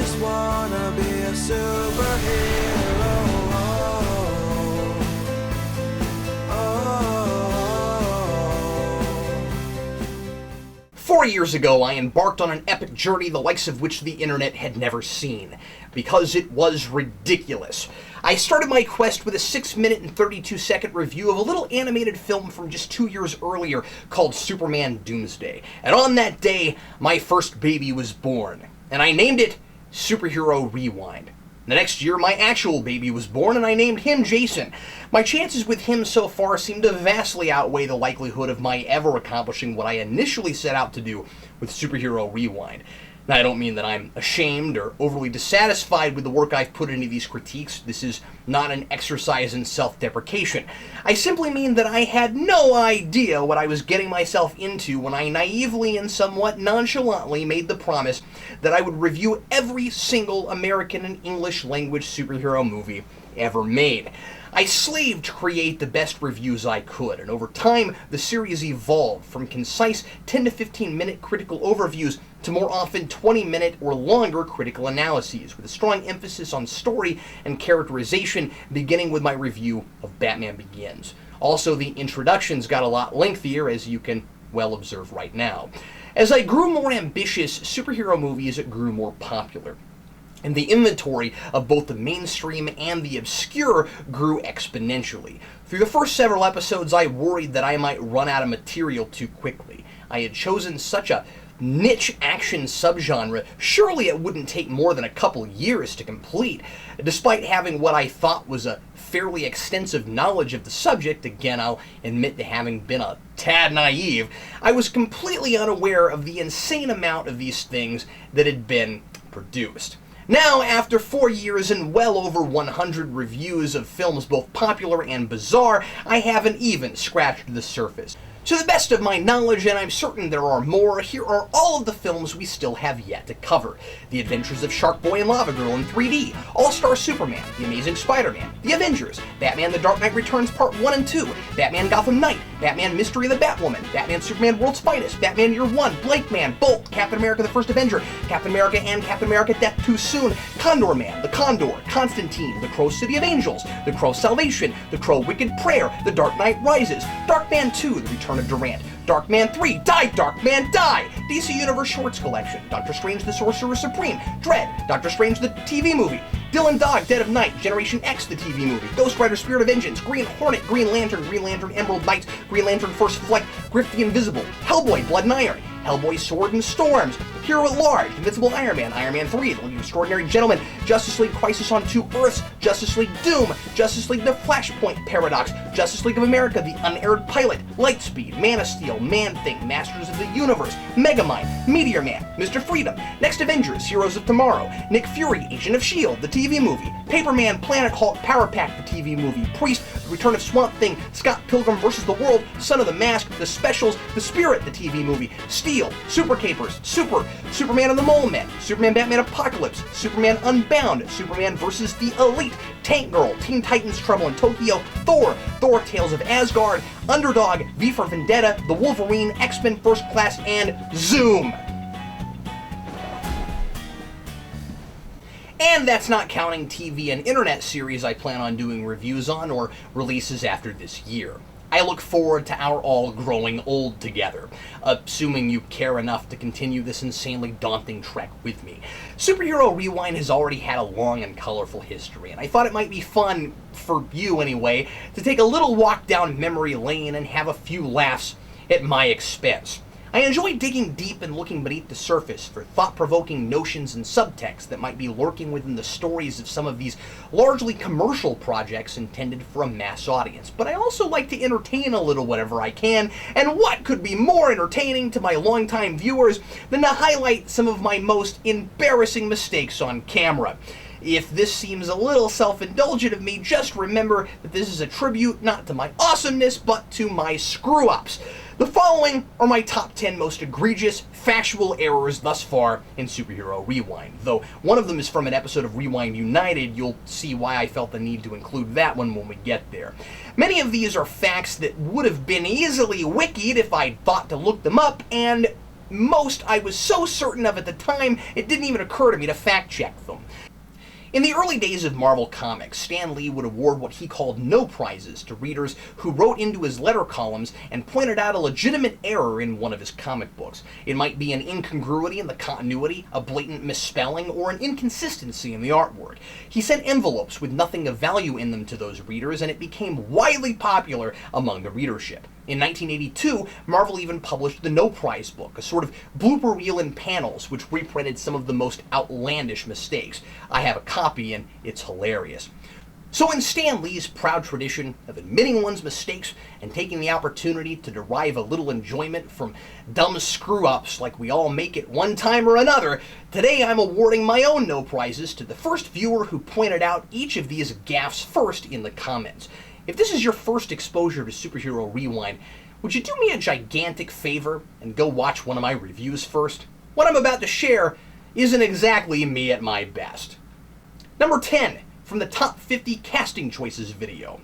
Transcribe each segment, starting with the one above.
just wanna be a superhero. 4 years ago, I embarked on an epic journey the likes of which the internet had never seen, because it was ridiculous. I started my quest with a 6-minute and 32-second review of a little animated film from just 2 years earlier called Superman Doomsday. And on that day, my first baby was born. And I named it Superhero Rewind. The next year, my actual baby was born, and I named him Jason. My chances with him so far seem to vastly outweigh the likelihood of my ever accomplishing what I initially set out to do with Superhero Rewind. Now, I don't mean that I'm ashamed or overly dissatisfied with the work I've put into these critiques. This is not an exercise in self-deprecation. I simply mean that I had no idea what I was getting myself into when I naively and somewhat nonchalantly made the promise that I would review every single American and English language superhero movie ever made. I slaved to create the best reviews I could, and over time, the series evolved from concise 10 to 15 minute critical overviews to more often 20-minute or longer critical analyses, with a strong emphasis on story and characterization, beginning with my review of Batman Begins. Also, the introductions got a lot lengthier, as you can well observe right now. As I grew more ambitious, superhero movies grew more popular, and the inventory of both the mainstream and the obscure grew exponentially. Through the first several episodes, I worried that I might run out of material too quickly. I had chosen such a niche action subgenre, surely it wouldn't take more than a couple years to complete. Despite having what I thought was a fairly extensive knowledge of the subject, again I'll admit to having been a tad naive, I was completely unaware of the insane amount of these things that had been produced. Now, after 4 years and well over 100 reviews of films both popular and bizarre, I haven't even scratched the surface. To the best of my knowledge, and I'm certain there are more, here are all of the films we still have yet to cover. The Adventures of Shark Boy and Lava Girl in 3D, All-Star Superman, The Amazing Spider-Man, The Avengers, Batman The Dark Knight Returns Part 1 and 2, Batman Gotham Knight, Batman Mystery of the Batwoman, Batman Superman World's Finest, Batman Year One, Blake Man, Bolt, Captain America The First Avenger, Captain America and Captain America Death Too Soon, Condor Man, The Condor, Constantine, The Crow City of Angels, The Crow Salvation, The Crow Wicked Prayer, The Dark Knight Rises, Darkman 2, The Return of Durant, Darkman 3, Die Darkman Die, DC Universe Shorts Collection, Doctor Strange the Sorcerer Supreme, Dread, Doctor Strange the TV movie, Dylan Dog, Dead of Night, Generation X the TV movie, Ghost Rider Spirit of Vengeance, Green Hornet, Green Lantern Emerald Knights, Green Lantern First Flight, Griff the Invisible, Hellboy, Blood and Iron, Hellboy Sword and Storms, Hero at Large, Invincible Iron Man, Iron Man 3, The League of Extraordinary Gentlemen, Justice League Crisis on Two Earths, Justice League Doom, Justice League The Flashpoint Paradox, Justice League of America, The Unaired Pilot, Lightspeed, Man of Steel, Man-Thing, Masters of the Universe, Megamind, Meteor Man, Mr. Freedom, Next Avengers, Heroes of Tomorrow, Nick Fury, Agent of S.H.I.E.L.D., the TV movie, Paperman, Planet Hulk, Power Pack, the TV movie, Priest, The Return of Swamp Thing, Scott Pilgrim vs. the World, Son of the Mask, The Specials, The Spirit, the TV movie, Steel, Super Capers, Superman and the Mole Men, Superman Batman Apocalypse, Superman Unbound, Superman vs. the Elite, Tank Girl, Teen Titans Trouble in Tokyo, Thor Tales of Asgard, Underdog, V for Vendetta, The Wolverine, X-Men First Class, and Zoom. And that's not counting TV and internet series I plan on doing reviews on or releases after this year. I look forward to our all growing old together, assuming you care enough to continue this insanely daunting trek with me. Superhero Rewind has already had a long and colorful history, and I thought it might be fun, for you anyway, to take a little walk down memory lane and have a few laughs at my expense. I enjoy digging deep and looking beneath the surface for thought-provoking notions and subtext that might be lurking within the stories of some of these largely commercial projects intended for a mass audience. But I also like to entertain a little whenever I can, and what could be more entertaining to my longtime viewers than to highlight some of my most embarrassing mistakes on camera. If this seems a little self-indulgent of me, just remember that this is a tribute not to my awesomeness, but to my screw-ups. The following are my top 10 most egregious, factual errors thus far in Superhero Rewind. Though one of them is from an episode of Rewind United, you'll see why I felt the need to include that one when we get there. Many of these are facts that would have been easily wikied if I'd thought to look them up, and most I was so certain of at the time, it didn't even occur to me to fact-check them. In the early days of Marvel Comics, Stan Lee would award what he called no prizes to readers who wrote into his letter columns and pointed out a legitimate error in one of his comic books. It might be an incongruity in the continuity, a blatant misspelling, or an inconsistency in the artwork. He sent envelopes with nothing of value in them to those readers, and it became widely popular among the readership. In 1982, Marvel even published the No Prize book, a sort of blooper reel in panels which reprinted some of the most outlandish mistakes. I have a copy and it's hilarious. So in Stan Lee's proud tradition of admitting one's mistakes and taking the opportunity to derive a little enjoyment from dumb screw-ups like we all make at one time or another, today I'm awarding my own No Prizes to the first viewer who pointed out each of these gaffes first in the comments. If this is your first exposure to Superhero Rewind, would you do me a gigantic favor and go watch one of my reviews first? What I'm about to share isn't exactly me at my best. Number 10, from the Top 50 Casting Choices video.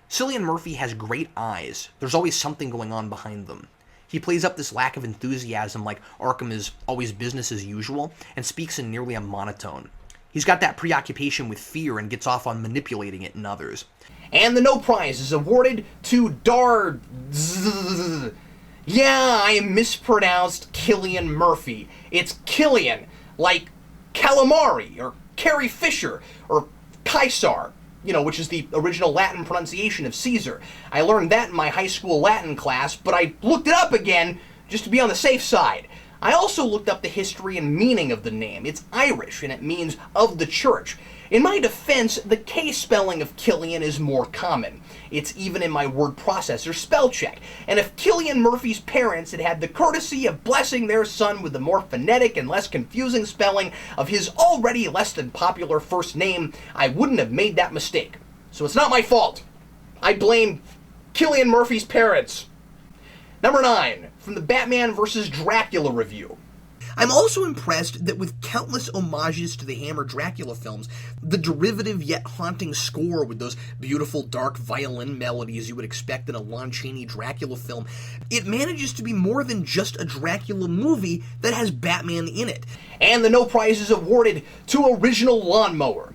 Killian Murphy has great eyes. There's always something going on behind them. He plays up this lack of enthusiasm like Arkham is always business as usual and speaks in nearly a monotone. He's got that preoccupation with fear and gets off on manipulating it in others. And the No Prize is awarded to Yeah, I mispronounced Killian Murphy. It's Killian, like calamari, or Carrie Fisher, or Caesar, which is the original Latin pronunciation of Caesar. I learned that in my high school Latin class, but I looked it up again just to be on the safe side. I also looked up the history and meaning of the name. It's Irish, and it means of the church. In my defense, the K spelling of Killian is more common. It's even in my word processor spell check. And if Killian Murphy's parents had had the courtesy of blessing their son with the more phonetic and less confusing spelling of his already less than popular first name, I wouldn't have made that mistake. So it's not my fault. I blame Killian Murphy's parents. Number 9, from the Batman vs. Dracula review. I'm also impressed that with countless homages to the Hammer Dracula films, the derivative yet haunting score with those beautiful dark violin melodies you would expect in a Lon Chaney Dracula film, it manages to be more than just a Dracula movie that has Batman in it. And the No Prize is awarded to Original Lawnmower.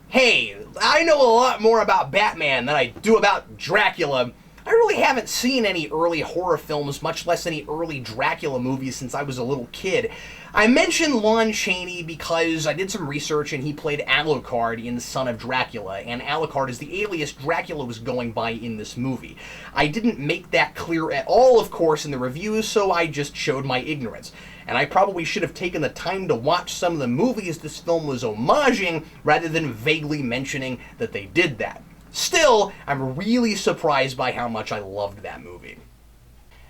Hey, I know a lot more about Batman than I do about Dracula. I really haven't seen any early horror films, much less any early Dracula movies since I was a little kid. I mentioned Lon Chaney because I did some research and he played Alucard in Son of Dracula, and Alucard is the alias Dracula was going by in this movie. I didn't make that clear at all, of course, in the reviews, so I just showed my ignorance. And I probably should have taken the time to watch some of the movies this film was homaging, rather than vaguely mentioning that they did that. Still, I'm really surprised by how much I loved that movie.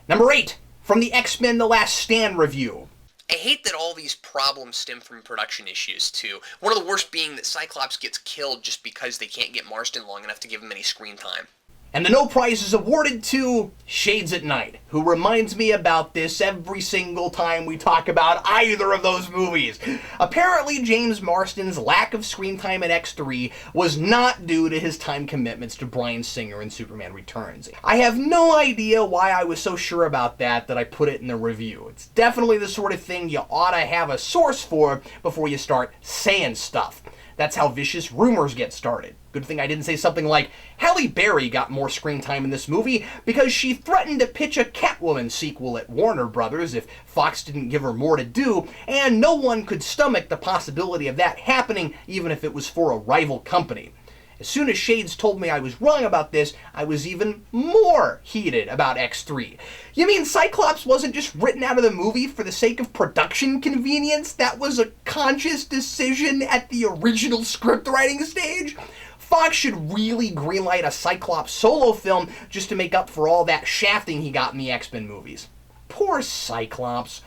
Number 8, from the X-Men The Last Stand review. I hate that all these problems stem from production issues, too. One of the worst being that Cyclops gets killed just because they can't get Marston long enough to give him any screen time. And the No Prize is awarded to Shades at Night, who reminds me about this every single time we talk about either of those movies. Apparently, James Marston's lack of screen time at X3 was not due to his time commitments to Bryan Singer in Superman Returns. I have no idea why I was so sure about that I put it in the review. It's definitely the sort of thing you ought to have a source for before you start saying stuff. That's how vicious rumors get started. Good thing I didn't say something like, Halle Berry got more screen time in this movie because she threatened to pitch a Catwoman sequel at Warner Brothers if Fox didn't give her more to do, and no one could stomach the possibility of that happening even if it was for a rival company. As soon as Shades told me I was wrong about this, I was even more heated about X3. You mean Cyclops wasn't just written out of the movie for the sake of production convenience? That was a conscious decision at the original script writing stage? Fox should really greenlight a Cyclops solo film just to make up for all that shafting he got in the X-Men movies. Poor Cyclops.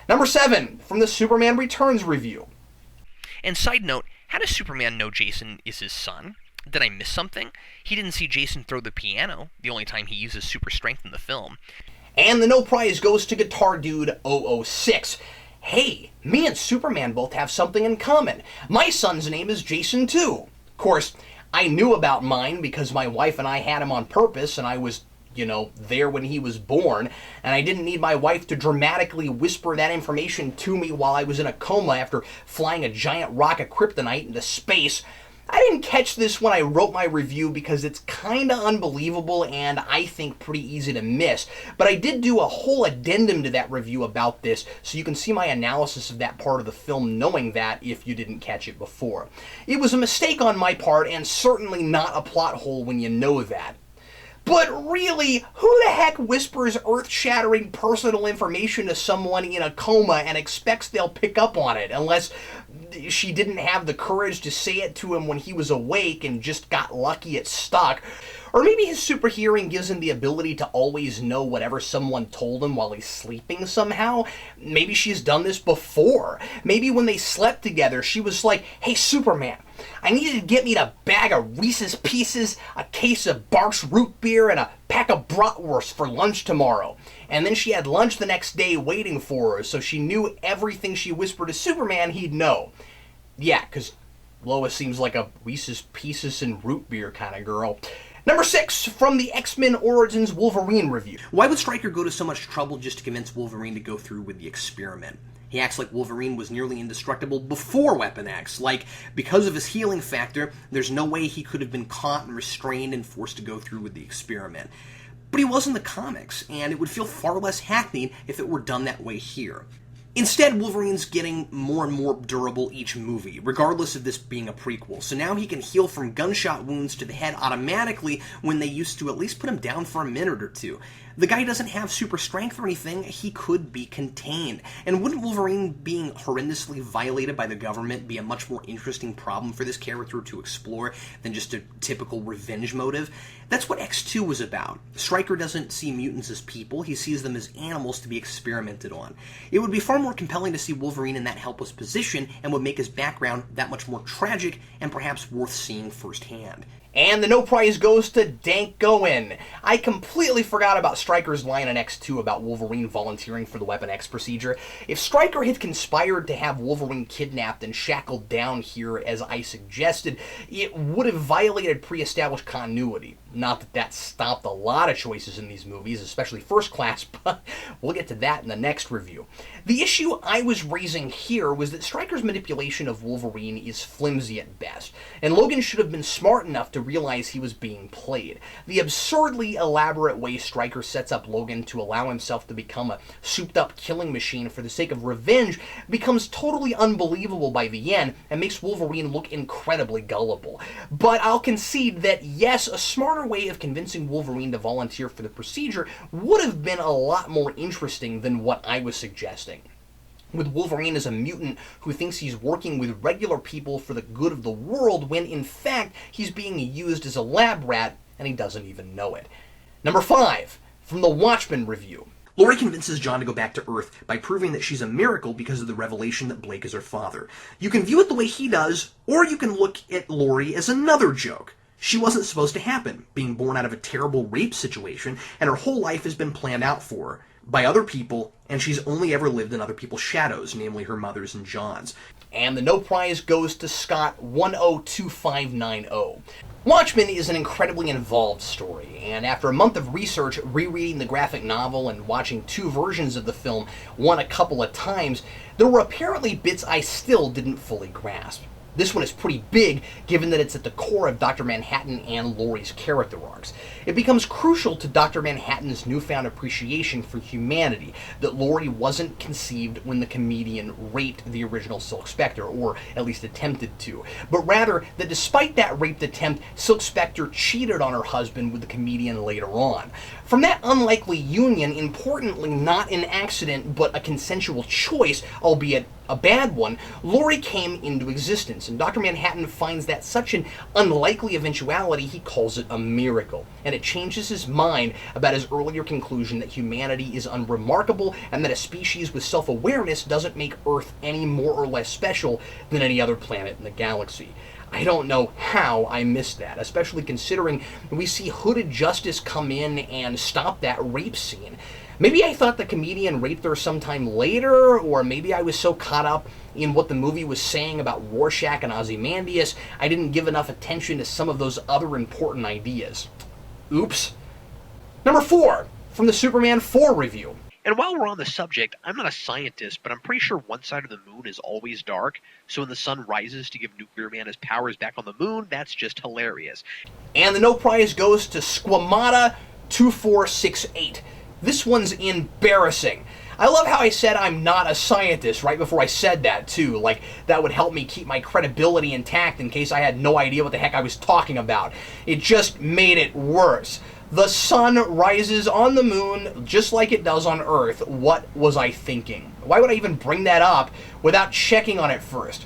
Number 7, from the Superman Returns review. And side note, how does Superman know Jason is his son? Did I miss something? He didn't see Jason throw the piano, the only time he uses super strength in the film. And the No Prize goes to Guitar Dude 006. Hey, me and Superman both have something in common. My son's name is Jason too. Of course, I knew about mine because my wife and I had him on purpose, and I was there when he was born, and I didn't need my wife to dramatically whisper that information to me while I was in a coma after flying a giant rock of kryptonite into space. I didn't catch this when I wrote my review because it's kinda unbelievable and I think pretty easy to miss, but I did do a whole addendum to that review about this, so you can see my analysis of that part of the film knowing that if you didn't catch it before. It was a mistake on my part and certainly not a plot hole when you know that. But really, who the heck whispers earth-shattering personal information to someone in a coma and expects they'll pick up on it, unless she didn't have the courage to say it to him when he was awake and just got lucky it stuck? Or maybe his super hearing gives him the ability to always know whatever someone told him while he's sleeping somehow. Maybe she's done this before. Maybe when they slept together, she was like, "Hey, Superman, I need you to get me a bag of Reese's Pieces, a case of Barks root beer, and a pack of bratwurst for lunch tomorrow." And then she had lunch the next day waiting for her, so she knew everything she whispered to Superman he'd know. Yeah, because Lois seems like a Reese's Pieces and root beer kind of girl. Number 6, from the X-Men Origins Wolverine review. Why would Stryker go to so much trouble just to convince Wolverine to go through with the experiment? He acts like Wolverine was nearly indestructible before Weapon X. Like, because of his healing factor, there's no way he could have been caught and restrained and forced to go through with the experiment. But he was in the comics, and it would feel far less hackneyed if it were done that way here. Instead, Wolverine's getting more and more durable each movie, regardless of this being a prequel. So now he can heal from gunshot wounds to the head automatically when they used to at least put him down for a minute or two. The guy doesn't have super strength or anything, he could be contained. And wouldn't Wolverine being horrendously violated by the government be a much more interesting problem for this character to explore than just a typical revenge motive? That's what X2 was about. Stryker doesn't see mutants as people, he sees them as animals to be experimented on. It would be far more compelling to see Wolverine in that helpless position and would make his background that much more tragic and perhaps worth seeing firsthand. And the no prize goes to Dank Goen. I completely forgot about Stryker's line in X2 about Wolverine volunteering for the Weapon X procedure. If Stryker had conspired to have Wolverine kidnapped and shackled down here as I suggested, it would have violated pre-established continuity. Not that that stopped a lot of choices in these movies, especially First Class, but we'll get to that in the next review. The issue I was raising here was that Stryker's manipulation of Wolverine is flimsy at best, and Logan should have been smart enough to realize he was being played. The absurdly elaborate way Stryker sets up Logan to allow himself to become a souped-up killing machine for the sake of revenge becomes totally unbelievable by the end and makes Wolverine look incredibly gullible. But I'll concede that yes, a smarter way of convincing Wolverine to volunteer for the procedure would have been a lot more interesting than what I was suggesting. With Wolverine as a mutant who thinks he's working with regular people for the good of the world when in fact he's being used as a lab rat and he doesn't even know it. Number 5, from the Watchmen review. Laurie convinces John to go back to Earth by proving that she's a miracle because of the revelation that Blake is her father. You can view it the way he does, or you can look at Laurie as another joke. She wasn't supposed to happen, being born out of a terrible rape situation, and her whole life has been planned out for her by other people, and she's only ever lived in other people's shadows, namely her mother's and John's. And the no prize goes to Scott 102590. Watchmen is an incredibly involved story, and after a month of research, rereading the graphic novel and watching 2 versions of the film, one a couple of times, there were apparently bits I still didn't fully grasp. This one is pretty big, given that it's at the core of Dr. Manhattan and Laurie's character arcs. It becomes crucial to Dr. Manhattan's newfound appreciation for humanity that Laurie wasn't conceived when the comedian raped the original Silk Spectre, or at least attempted to, but rather that despite that raped attempt, Silk Spectre cheated on her husband with the comedian later on. From that unlikely union, importantly not an accident but a consensual choice, albeit a bad one, Laurie came into existence, and Dr. Manhattan finds that such an unlikely eventuality he calls it a miracle, and it changes his mind about his earlier conclusion that humanity is unremarkable and that a species with self-awareness doesn't make Earth any more or less special than any other planet in the galaxy. I don't know how I missed that, especially considering we see Hooded Justice come in and stop that rape scene. Maybe I thought the comedian raped her sometime later, or maybe I was so caught up in what the movie was saying about Rorschach and Ozymandias, I didn't give enough attention to some of those other important ideas. Oops. Number 4, from the Superman 4 review. And while we're on the subject, I'm not a scientist, but I'm pretty sure one side of the moon is always dark, so when the sun rises to give Nuclear Man his powers back on the moon, that's just hilarious. And the no prize goes to Squamata2468. This one's embarrassing. I love how I said I'm not a scientist right before I said that, too. Like, that would help me keep my credibility intact in case I had no idea what the heck I was talking about. It just made it worse. The sun rises on the moon just like it does on Earth. What was I thinking? Why would I even bring that up without checking on it first?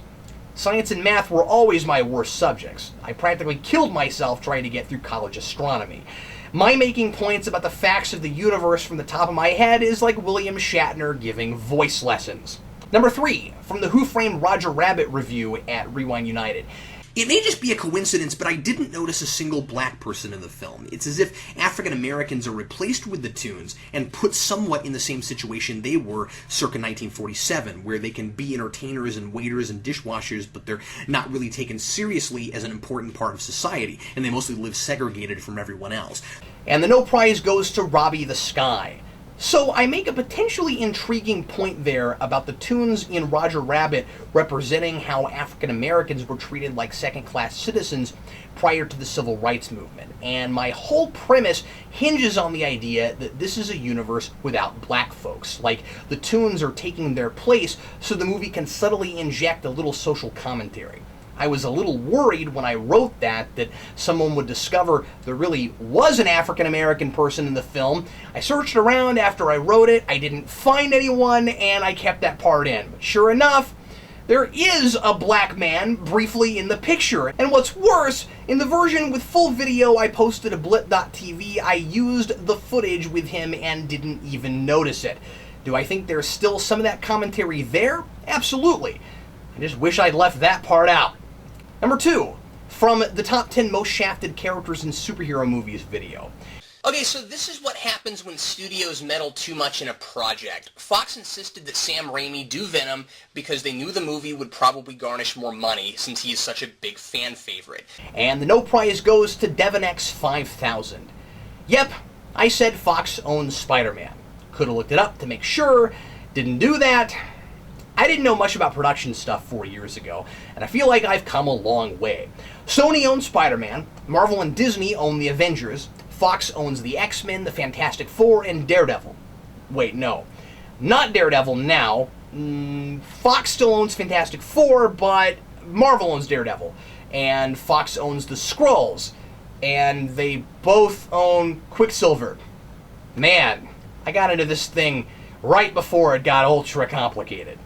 Science and math were always my worst subjects. I practically killed myself trying to get through college astronomy. My making points about the facts of the universe from the top of my head is like William Shatner giving voice lessons. Number 3, from the Who Framed Roger Rabbit review at Rewind United. It may just be a coincidence, but I didn't notice a single black person in the film. It's as if African Americans are replaced with the Toons and put somewhat in the same situation they were circa 1947, where they can be entertainers and waiters and dishwashers, but they're not really taken seriously as an important part of society, and they mostly live segregated from everyone else. And the no prize goes to Robbie the Sky. So I make a potentially intriguing point there about the Toons in Roger Rabbit representing how African Americans were treated like second-class citizens prior to the Civil Rights Movement. And my whole premise hinges on the idea that this is a universe without black folks. Like, the Toons are taking their place so the movie can subtly inject a little social commentary. I was a little worried when I wrote that someone would discover there really was an African-American person in the film. I searched around after I wrote it, I didn't find anyone, and I kept that part in. But sure enough, there is a black man briefly in the picture. And what's worse, in the version with full video I posted to blip.tv, I used the footage with him and didn't even notice it. Do I think there's still some of that commentary there? Absolutely. I just wish I'd left that part out. Number 2, from the top 10 most shafted characters in superhero movies video. Okay, so this is what happens when studios meddle too much in a project. Fox insisted that Sam Raimi do Venom because they knew the movie would probably garnish more money since he is such a big fan favorite. And the no prize goes to DevonX5000. Yep, I said Fox owns Spider-Man. Could've looked it up to make sure, didn't do that. I didn't know much about production stuff 4 years ago, and I feel like I've come a long way. Sony owns Spider-Man, Marvel and Disney own the Avengers, Fox owns the X-Men, the Fantastic Four, and Daredevil. Wait, no. Not Daredevil now. Fox still owns Fantastic Four, but Marvel owns Daredevil. And Fox owns the Skrulls. And they both own Quicksilver. Man, I got into this thing right before it got ultra complicated.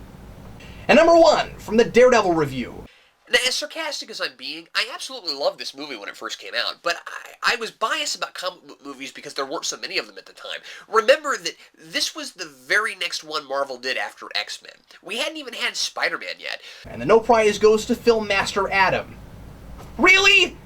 And number 1, from the Daredevil review. Now, as sarcastic as I'm being, I absolutely loved this movie when it first came out, but I was biased about comic book movies because there weren't so many of them at the time. Remember that this was the very next one Marvel did after X-Men. We hadn't even had Spider-Man yet. And the no prize goes to Film Master Adam. Really?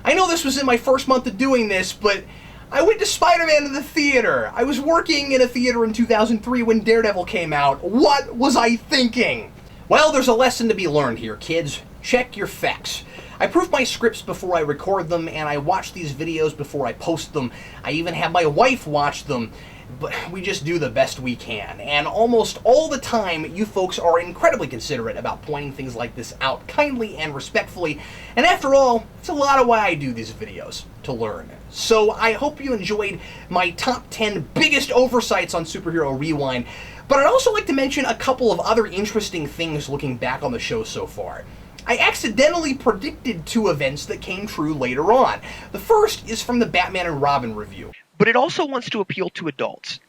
I know this was in my first month of doing this, but I went to Spider-Man in the theater. I was working in a theater in 2003 when Daredevil came out. What was I thinking? Well, there's a lesson to be learned here, kids. Check your facts. I proof my scripts before I record them, and I watch these videos before I post them. I even have my wife watch them. But we just do the best we can. And almost all the time, you folks are incredibly considerate about pointing things like this out kindly and respectfully. And after all, it's a lot of why I do these videos, to learn. So I hope you enjoyed my top 10 biggest oversights on Superhero Rewind. But I'd also like to mention a couple of other interesting things looking back on the show so far. I accidentally predicted 2 events that came true later on. The first is from the Batman and Robin review. But it also wants to appeal to adults.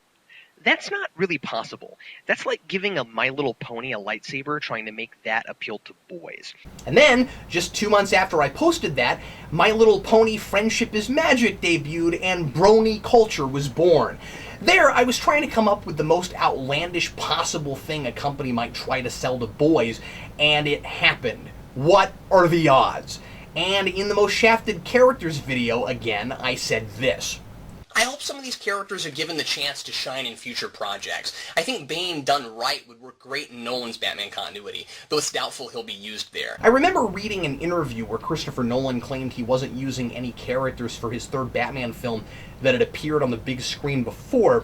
That's not really possible. That's like giving a My Little Pony a lightsaber, trying to make that appeal to boys. And then, just 2 months after I posted that, My Little Pony Friendship is Magic debuted and Brony Culture was born. There, I was trying to come up with the most outlandish possible thing a company might try to sell to boys, and it happened. What are the odds? And in the most shafted characters video, again, I said this. I hope some of these characters are given the chance to shine in future projects. I think Bane done right would work great in Nolan's Batman continuity, though it's doubtful he'll be used there. I remember reading an interview where Christopher Nolan claimed he wasn't using any characters for his third Batman film that had appeared on the big screen before,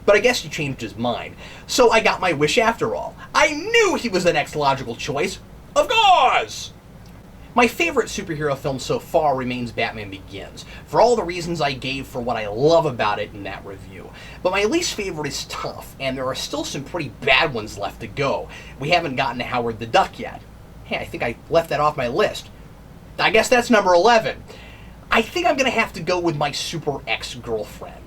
but I guess he changed his mind. So I got my wish after all. I knew he was the next logical choice. Of course! My favorite superhero film so far remains Batman Begins, for all the reasons I gave for what I love about it in that review. But my least favorite is tough, and there are still some pretty bad ones left to go. We haven't gotten to Howard the Duck yet. Hey, I think I left that off my list. I guess that's number 11. I think I'm going to have to go with my super ex-girlfriend.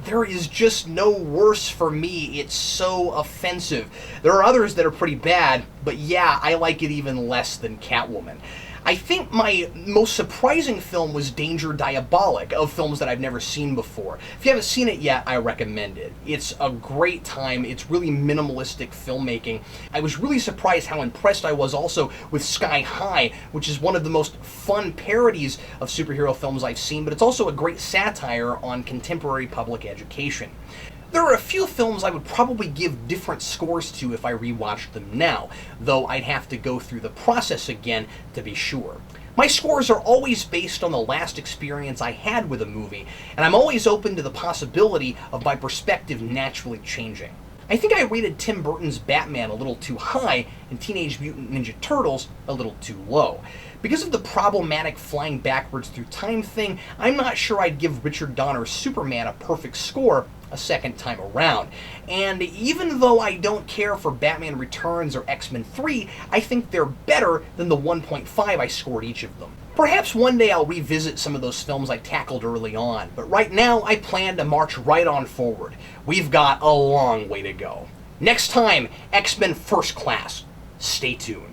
There is just no worse for me. It's so offensive. There are others that are pretty bad, but yeah, I like it even less than Catwoman. I think my most surprising film was Danger Diabolic, of films that I've never seen before. If you haven't seen it yet, I recommend it. It's a great time. It's really minimalistic filmmaking. I was really surprised how impressed I was also with Sky High, which is one of the most fun parodies of superhero films I've seen, but it's also a great satire on contemporary public education. There are a few films I would probably give different scores to if I rewatched them now, though I'd have to go through the process again to be sure. My scores are always based on the last experience I had with a movie, and I'm always open to the possibility of my perspective naturally changing. I think I rated Tim Burton's Batman a little too high and Teenage Mutant Ninja Turtles a little too low. Because of the problematic flying backwards through time thing, I'm not sure I'd give Richard Donner's Superman a perfect score a second time around. And even though I don't care for Batman Returns or X-Men 3, I think they're better than the 1.5 I scored each of them. Perhaps one day I'll revisit some of those films I tackled early on, but right now I plan to march right on forward. We've got a long way to go. Next time, X-Men First Class. Stay tuned.